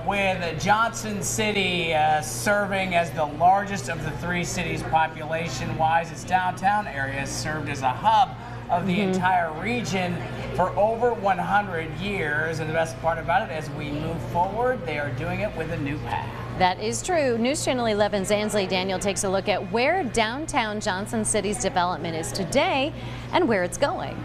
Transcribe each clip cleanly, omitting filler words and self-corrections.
With Johnson City serving as the largest of the three cities population-wise, its downtown area has served as a hub of the entire region for over 100 years. And the best part about it, as we move forward, they are doing it with a new path. That is true. News Channel 11's Ansley Daniel takes a look at where downtown Johnson City's development is today and where it's going.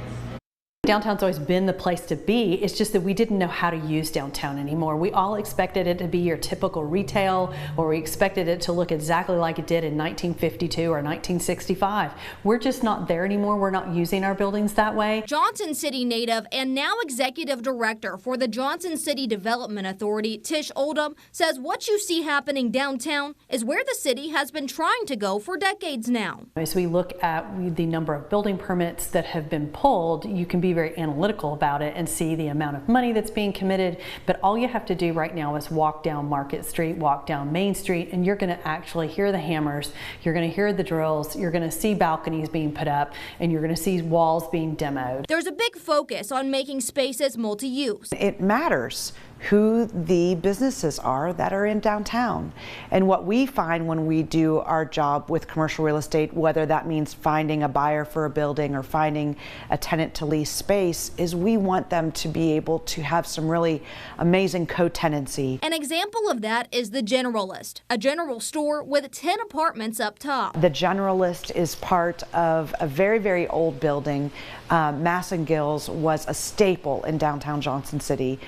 Downtown's always been the place to be. It's just that we didn't know how to use downtown anymore. We all expected it to be your typical retail, or we expected it to look exactly like it did in 1952 or 1965. We're just not there anymore. We're not using our buildings that way. Johnson City native and now executive director for the Johnson City Development Authority, Tish Oldham, says what you see happening downtown is where the city has been trying to go for decades now. As we look at the number of building permits that have been pulled, you can be very analytical about it and see the amount of money that's being committed, but all you have to do right now is walk down Market Street, walk down Main Street, and you're going to actually hear the hammers, you're going to hear the drills, you're going to see balconies being put up, and you're going to see walls being demoed. There's a big focus on making spaces multi-use. It matters who the businesses are that are in downtown. And what we find when we do our job with commercial real estate, whether that means finding a buyer for a building or finding a tenant to lease space, is we want them to be able to have some really amazing co-tenancy. An example of that is the Generalist, a general store with 10 apartments up top. The Generalist is part of a very, very old building. Mass and Gills was a staple in downtown Johnson City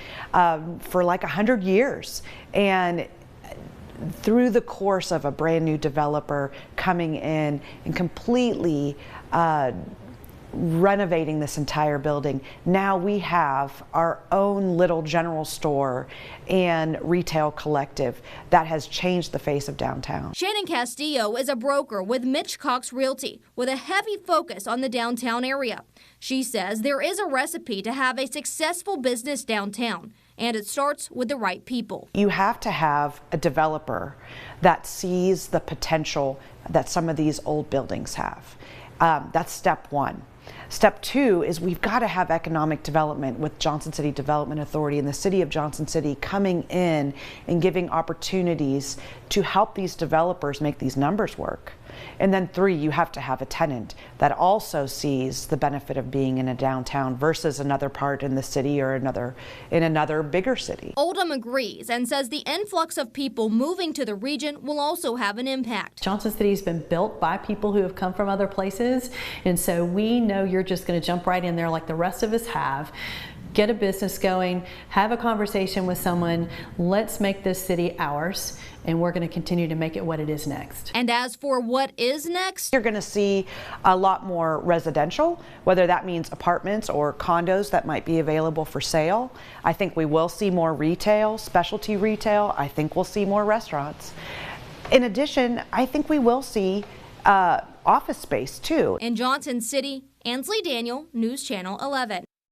for like 100 years. And through the course of a brand new developer coming in and completely renovating this entire building, now we have our own little general store and retail collective that has changed the face of downtown. Shannon Castillo is a broker with Mitch Cox Realty with a heavy focus on the downtown area. She says there is a recipe to have a successful business downtown, and it starts with the right people. You have to have a developer that sees the potential that some of these old buildings have. That's step one. Step two is we've got to have economic development with Johnson City Development Authority and the City of Johnson City coming in and giving opportunities to help these developers make these numbers work. And then three, you have to have a tenant that also sees the benefit of being in a downtown versus another part in the city or in another bigger city. Oldham agrees and says the influx of people moving to the region will also have an impact. Johnson City has been built by people who have come from other places, and so we know you're just going to jump right in there like the rest of us have. Get a business going, have a conversation with someone, let's make this city ours, and we're going to continue to make it what it is next. And as for what is next, you're going to see a lot more residential, whether that means apartments or condos that might be available for sale. I think we will see more retail, specialty retail. I think we'll see more restaurants. In addition, I think we will see office space too. In Johnson City, Ansley Daniel, News Channel 11.